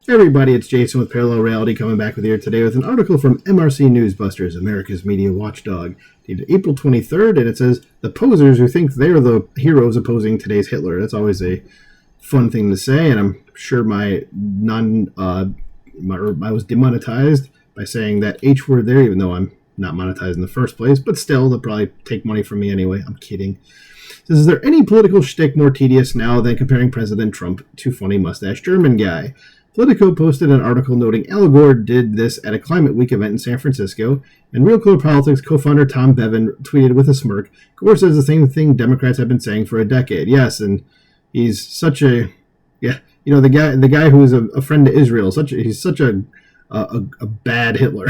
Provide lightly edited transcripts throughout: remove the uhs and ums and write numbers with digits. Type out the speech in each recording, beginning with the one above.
Hey everybody, it's Jason with Parallel Reality coming back with you today with an article from MRC Newsbusters, America's Media Watchdog, dated April 23rd, and it says, "The posers who think they're the heroes opposing today's Hitler." That's always a fun thing to say, and I'm sure I was demonetized by saying that H word there, even though I'm not monetized in the first place, but still, they'll probably take money from me anyway. I'm kidding. It says, "Is there any political shtick more tedious now than comparing President Trump to funny mustache German guy?" Politico posted an article noting Al Gore did this at a Climate Week event in San Francisco, and Real Clear Politics co-founder Tom Bevan tweeted with a smirk, "Gore says the same thing Democrats have been saying for a decade." Yes, and he's such a, the guy who is a friend to Israel. He's such a bad Hitler.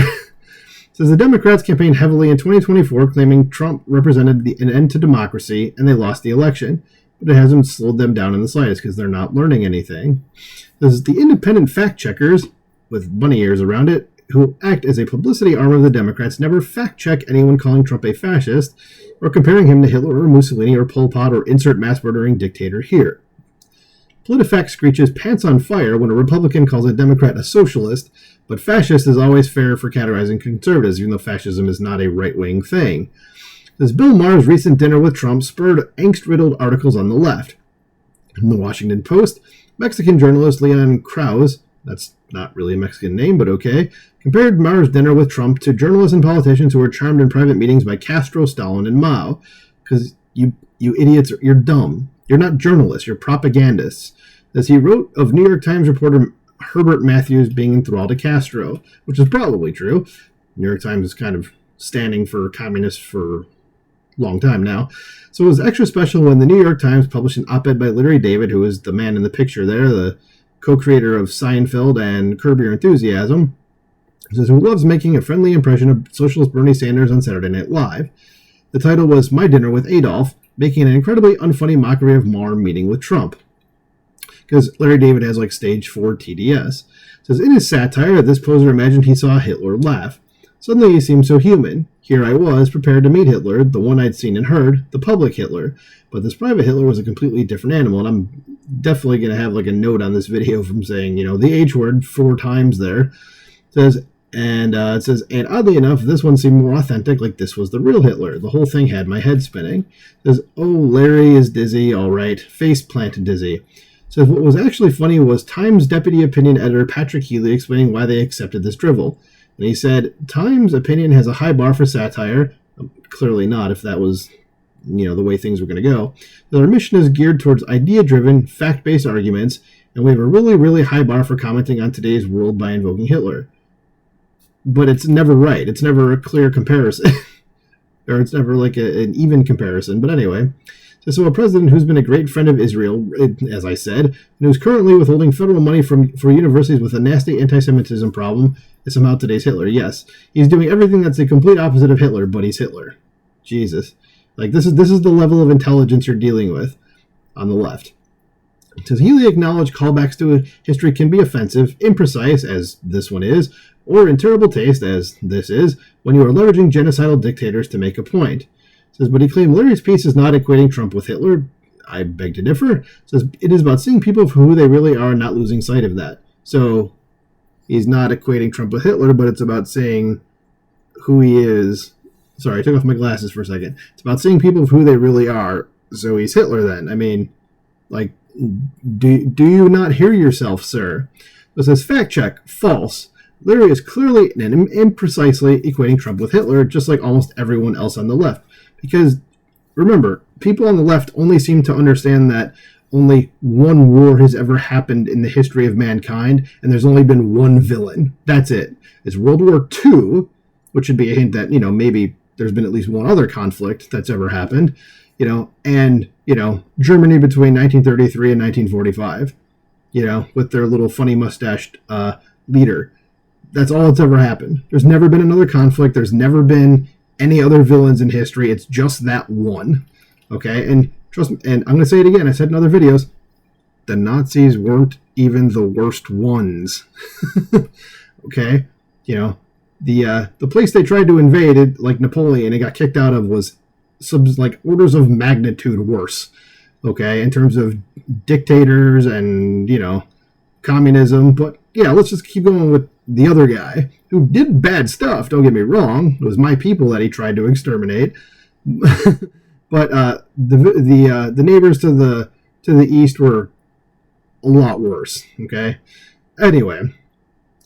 Says the Democrats campaigned heavily in 2024, claiming Trump represented an end to democracy, and they lost the election. But it hasn't slowed them down in the slightest because they're not learning anything. This is the independent fact checkers, with bunny ears around it, who act as a publicity arm of the Democrats, never fact check anyone calling Trump a fascist or comparing him to Hitler or Mussolini or Pol Pot or insert mass murdering dictator here. PolitiFact screeches pants on fire when a Republican calls a Democrat a socialist, but fascist is always fair for categorizing conservatives, even though fascism is not a right-wing thing. This Bill Maher's recent dinner with Trump spurred angst-riddled articles on the left. In the Washington Post, Mexican journalist Leon Krause, that's not really a Mexican name, but okay, compared Maher's dinner with Trump to journalists and politicians who were charmed in private meetings by Castro, Stalin, and Mao. Because you idiots, you're dumb. You're not journalists, you're propagandists. As he wrote of New York Times reporter Herbert Matthews being enthralled to Castro, which is probably true. New York Times is kind of standing for communists for long time now. So it was extra special when the New York Times published an op-ed by Larry David, who is the man in the picture there, the co-creator of Seinfeld and Curb Your Enthusiasm. He says, who loves making a friendly impression of socialist Bernie Sanders on Saturday Night Live. The title was My Dinner with Adolf, making an incredibly unfunny mockery of Maher meeting with Trump. Because Larry David has like stage 4 TDS. It says, in his satire, this poser imagined he saw Hitler laugh. Suddenly he seemed so human. Here I was, prepared to meet Hitler, the one I'd seen and heard, the public Hitler. But this private Hitler was a completely different animal, and I'm definitely going to have like a note on this video from saying, the H word 4 times there. It says, and oddly enough, this one seemed more authentic, like this was the real Hitler. The whole thing had my head spinning. It says, oh, Larry is dizzy, all right, face plant dizzy. It says, what was actually funny was Times deputy opinion editor Patrick Healy explaining why they accepted this drivel. And he said, Times opinion has a high bar for satire. Clearly not, if that was, the way things were going to go. But our mission is geared towards idea-driven, fact-based arguments, and we have a really, really high bar for commenting on today's world by invoking Hitler. But it's never right. It's never a clear comparison. Or it's never like an even comparison. But anyway, so a president who's been a great friend of Israel, as I said, and who's currently withholding federal money for universities with a nasty anti-Semitism problem, is somehow today's Hitler. Yes, he's doing everything that's the complete opposite of Hitler, but he's Hitler. Jesus. Like, this is the level of intelligence you're dealing with on the left. It says, Healy acknowledged callbacks to history can be offensive, imprecise, as this one is, or in terrible taste, as this is, when you are leveraging genocidal dictators to make a point. It says, but he claimed Larry's piece is not equating Trump with Hitler. I beg to differ. It says, it is about seeing people for who they really are and not losing sight of that. So he's not equating Trump with Hitler, but it's about seeing who he is. Sorry, I took off my glasses for a second. It's about seeing people for who they really are. So he's Hitler then. I mean, like, do you not hear yourself, sir? It says, fact check, false. Larry is clearly and imprecisely equating Trump with Hitler, just like almost everyone else on the left. Because, remember, people on the left only seem to understand that only one war has ever happened in the history of mankind, and there's only been one villain. That's it. It's World War II, which should be a hint that, maybe there's been at least one other conflict that's ever happened, and, Germany between 1933 and 1945, with their little funny mustached leader. That's all that's ever happened. There's never been another conflict. There's never been any other villains in history. It's just that one. Okay? And trust me, and I'm going to say it again. I said in other videos, the Nazis weren't even the worst ones. Okay? The place they tried to invade, like Napoleon, and got kicked out of, was orders of magnitude worse. Okay? In terms of dictators and, communism. But yeah, let's just keep going with the other guy who did bad stuff. Don't get me wrong; it was my people that he tried to exterminate. But the neighbors to the east were a lot worse. Okay. Anyway,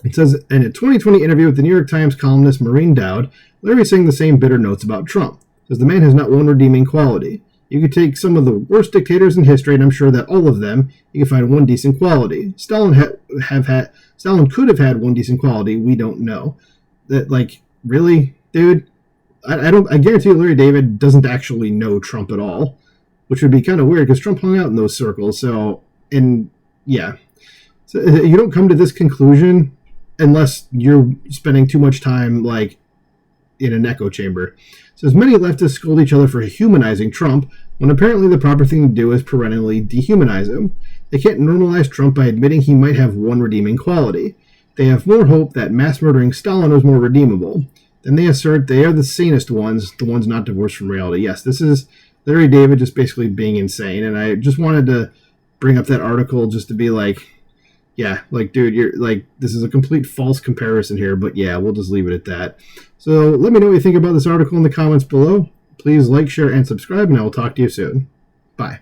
it says in a 2020 interview with the New York Times columnist Maureen Dowd, Larry sang the same bitter notes about Trump. It says the man has not one redeeming quality. You could take some of the worst dictators in history, and I'm sure that all of them, you can find one decent quality. Stalin could have had one decent quality. We don't know. That, like, really, dude? I guarantee you Larry David doesn't actually know Trump at all, which would be kind of weird because Trump hung out in those circles. So, and yeah, so you don't come to this conclusion unless you're spending too much time like in an echo chamber. So as many leftists scold each other for humanizing Trump, when apparently the proper thing to do is perennially dehumanize him. They can't normalize Trump by admitting he might have one redeeming quality. They have more hope that mass-murdering Stalin was more redeemable. Then they assert they are the sanest ones, the ones not divorced from reality. Yes, this is Larry David just basically being insane, and I just wanted to bring up that article just to be like, yeah, like, dude, you're like, this is a complete false comparison here, but yeah, we'll just leave it at that. So let me know what you think about this article in the comments below. Please like, share, and subscribe, and I will talk to you soon. Bye.